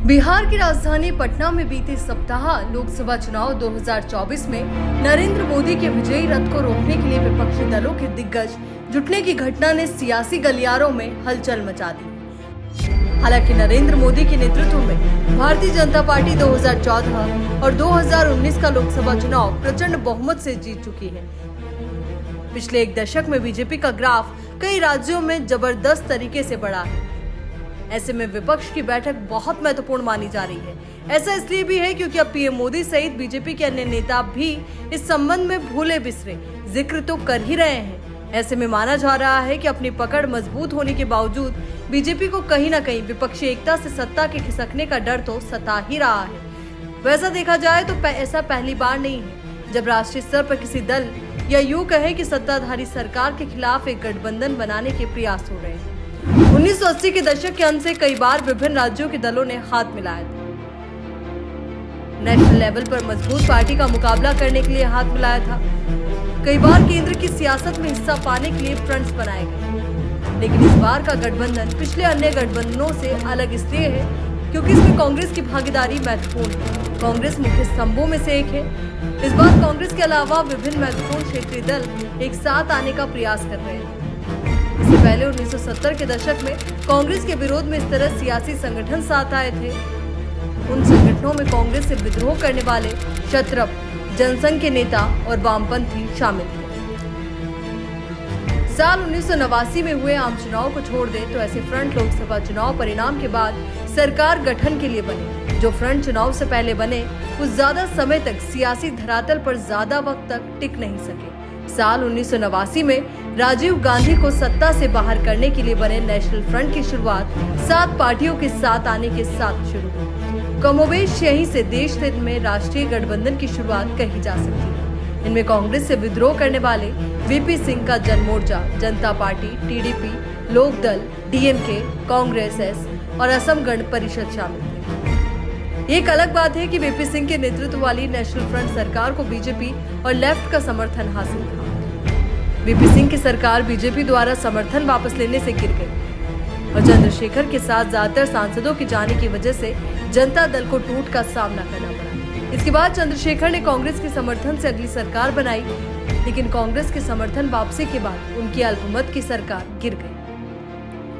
बिहार की राजधानी पटना में बीते सप्ताह लोकसभा चुनाव 2024 में नरेंद्र मोदी के विजयी रथ को रोकने के लिए विपक्षी दलों के दिग्गज जुटने की घटना ने सियासी गलियारों में हलचल मचा दी। हालांकि नरेंद्र मोदी के नेतृत्व में भारतीय जनता पार्टी 2014 और 2019 का लोकसभा चुनाव प्रचंड बहुमत से जीत चुकी है। पिछले एक दशक में बीजेपी का ग्राफ कई राज्यों में जबरदस्त तरीके से बढ़ा है। ऐसे में विपक्ष की बैठक बहुत महत्वपूर्ण मानी जा रही है। ऐसा इसलिए भी है क्योंकि अब पीएम मोदी सहित बीजेपी के अन्य नेता भी इस संबंध में भूले बिसरे जिक्र तो कर ही रहे हैं। ऐसे में माना जा रहा है कि अपनी पकड़ मजबूत होने के बावजूद बीजेपी को कहीं न कहीं विपक्षी एकता से सत्ता के खिसकने का डर तो सता ही रहा है। वैसा देखा जाए तो ऐसा पहली बार नहीं है जब राष्ट्रीय स्तर पर किसी दल या यूं कहे कि सत्ताधारी सरकार के खिलाफ एक गठबंधन बनाने के प्रयास हो रहे हैं। 1980 के दशक के अंत से कई बार विभिन्न राज्यों के दलों ने हाथ मिलाया था। नेशनल लेवल पर मजबूत पार्टी का मुकाबला करने के लिए हाथ मिलाया था। कई बार केंद्र की सियासत में हिस्सा पाने के लिए फ्रंट्स बनाए गए। लेकिन इस बार का गठबंधन पिछले अन्य गठबंधनों से अलग इसलिए है क्योंकि इसमें कांग्रेस की भागीदारी महत्वपूर्ण है। कांग्रेस मुख्य स्तंभों में से एक है। इस बार कांग्रेस के अलावा विभिन्न महत्वपूर्ण क्षेत्रीय दल एक साथ आने का प्रयास कर रहे हैं। इससे पहले 1970 के दशक में कांग्रेस के विरोध में इस तरह सियासी संगठन साथ आए थे। उन संगठनों में कांग्रेस से विद्रोह करने वाले क्षत्रप, जनसंघ के नेता और वामपंथी शामिल थे। साल 1989 में हुए आम चुनाव को छोड़ दे तो ऐसे फ्रंट लोकसभा चुनाव परिणाम के बाद सरकार गठन के लिए बने। जो फ्रंट चुनाव से पहले बने कुछ ज्यादा समय तक सियासी धरातल पर ज्यादा वक्त तक टिक नहीं सके। साल 1989 में राजीव गांधी को सत्ता से बाहर करने के लिए बने नेशनल फ्रंट की शुरुआत 7 पार्टियों के साथ आने के साथ शुरू हुई। कमोबेश यहीं से देश हित में राष्ट्रीय गठबंधन की शुरुआत कही जा सकती है। इनमें कांग्रेस से विद्रोह करने वाले वीपी सिंह का Janmorcha, Janata Party, TDP, Lokdal, DMK, Congress S और असम गण परिषद शामिल थे। एक अलग बात है कि वीपी सिंह के नेतृत्व वाली नेशनल फ्रंट सरकार को बीजेपी और लेफ्ट का समर्थन हासिल था। वीपी सिंह की सरकार बीजेपी द्वारा समर्थन वापस लेने से गिर गई और चंद्रशेखर के साथ ज्यादातर सांसदों के जाने की वजह से जनता दल को टूट का सामना करना पड़ा। इसके बाद चंद्रशेखर ने कांग्रेस के समर्थन से अगली सरकार बनाई, लेकिन कांग्रेस के समर्थन वापसी के बाद उनकी अल्पमत की सरकार गिर गई।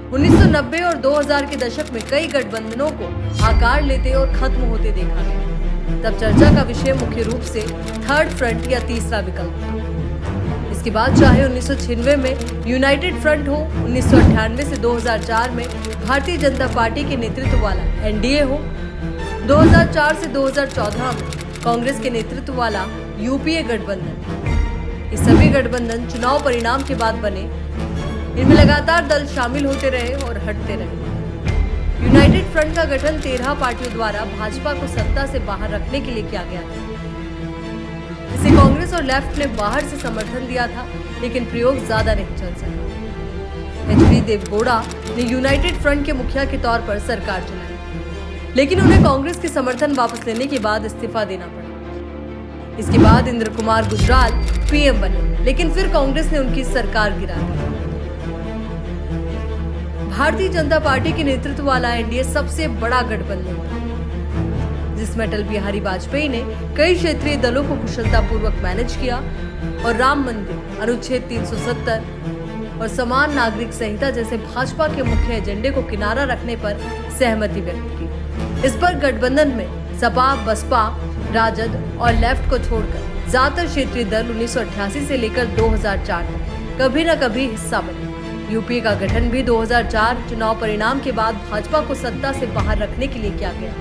1990 और 2000 के दशक में कई गठबंधनों को आकार लेते और खत्म होते देखा गया। तब चर्चा का विषय मुख्य रूप से थर्ड फ्रंट या तीसरा विकल्प था। इसके बाद चाहे 1996 में यूनाइटेड फ्रंट हो, 1998 से 2004 में भारतीय जनता पार्टी के नेतृत्व वाला एनडीए हो, 2004 से 2014 में कांग्रेस के नेतृत्व वाला यूपीए गठबंधन, ये सभी गठबंधन चुनाव परिणाम के बाद बने। इनमें लगातार दल शामिल होते रहे और हटते रहे। यूनाइटेड फ्रंट का गठन 13 पार्टियों द्वारा भाजपा को सत्ता से बाहर रखने के लिए किया गया था। इसे कांग्रेस और लेफ्ट ने बाहर से समर्थन दिया था, लेकिन प्रयोग ज्यादा नहीं चल सका। एच.डी. देवेगौड़ा ने यूनाइटेड फ्रंट के मुखिया के तौर पर सरकार चलाई, लेकिन उन्हें कांग्रेस के समर्थन वापस लेने के बाद इस्तीफा देना पड़ा। इसके बाद इंद्र कुमार गुजराल पीएम बने, लेकिन फिर कांग्रेस ने उनकी सरकार गिरा दी। भारतीय जनता पार्टी के नेतृत्व वाला एनडीए सबसे बड़ा गठबंधन था, जिसमें अटल बिहारी वाजपेयी ने कई क्षेत्रीय दलों को कुशलतापूर्वक मैनेज किया और राम मंदिर, अनुच्छेद 370 और समान नागरिक संहिता जैसे भाजपा के मुख्य एजेंडे को किनारा रखने पर सहमति व्यक्त की। इस पर गठबंधन में सपा, बसपा, राजद और लेफ्ट को छोड़कर ज्यादातर क्षेत्रीय दल 1988 से लेकर 2004 तक कभी न कभी हिस्सा बने। यूपीए का गठन भी 2004 चुनाव परिणाम के बाद भाजपा को सत्ता से बाहर रखने के लिए किया गया।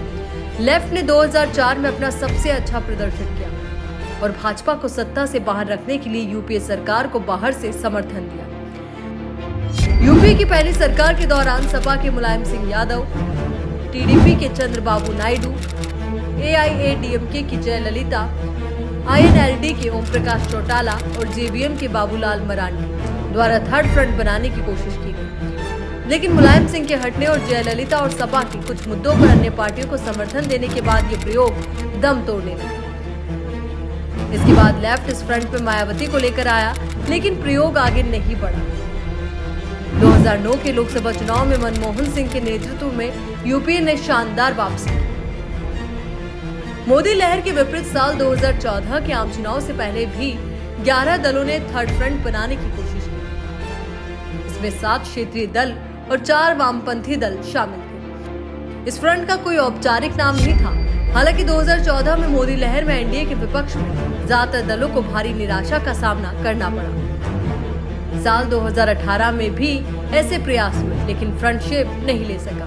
लेफ्ट ने 2004 में अपना सबसे अच्छा प्रदर्शन किया और भाजपा को सत्ता से बाहर रखने के लिए यूपीए सरकार को बाहर से समर्थन दिया। यूपीए की पहली सरकार के दौरान सपा के मुलायम सिंह यादव, टीडीपी के चंद्रबाबू नायडू, एआईएडीएमके की जयललिता, आईएनएलडी के ओम प्रकाश चौटाला और जेवीएम के बाबूलाल मरांडी द्वारा थर्ड फ्रंट बनाने की कोशिश की गई। लेकिन मुलायम सिंह के हटने और जयललिता और सपा की कुछ मुद्दों पर अन्य पार्टियों को समर्थन देने के बाद ये प्रयोग दम तोड़ने लगा। इसके बाद लेफ्ट इस फ्रंट पे मायावती को लेकर आया, लेकिन प्रयोग आगे नहीं बढ़ा। 2009 के लोकसभा चुनाव में मनमोहन सिंह के नेतृत्व में यूपीए ने शानदार वापसी की। मोदी लहर के विपरीत साल 2014 के आम चुनाव से पहले भी 11 दलों ने थर्ड फ्रंट बनाने की कोशिश की। इसमें 7 क्षेत्रीय दल और 4 वामपंथी दल शामिल थे। इस फ्रंट का कोई औपचारिक नाम नहीं था। हालांकि 2014 में मोदी लहर में एनडीए के विपक्ष में ज्यादातर दलों को भारी निराशा का सामना करना पड़ा। साल 2018 में भी ऐसे प्रयास हुए, लेकिन फ्रंट शेप नहीं ले सका।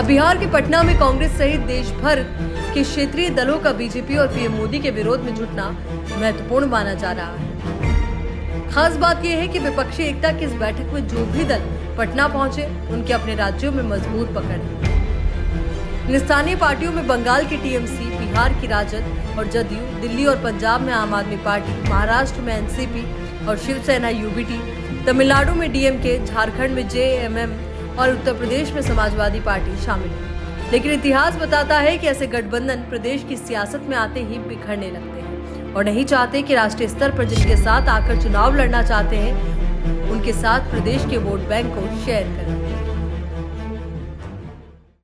अब बिहार के पटना में कांग्रेस सहित देश भर के क्षेत्रीय दलों का बीजेपी और पीएम मोदी के विरोध में जुटना महत्वपूर्ण माना जा रहा है। खास बात यह है कि विपक्षी एकता की इस बैठक में जो भी दल पटना पहुंचे, उनके अपने राज्यों में मजबूत पकड़ है। इन स्थानीय पार्टियों में बंगाल की टीएमसी, बिहार की राजद और जदयू, दिल्ली और पंजाब में आम आदमी पार्टी, महाराष्ट्र में एनसीपी और शिवसेना यूबीटी, तमिलनाडु में डीएमके, झारखंड में जेएमएम और उत्तर प्रदेश में समाजवादी पार्टी शामिल है। लेकिन इतिहास बताता है कि ऐसे गठबंधन प्रदेश की सियासत में आते ही बिखरने लगते हैं और नहीं चाहते कि राष्ट्रीय स्तर पर जिनके साथ आकर चुनाव लड़ना चाहते हैं, उनके साथ प्रदेश के वोट बैंक को शेयर करें।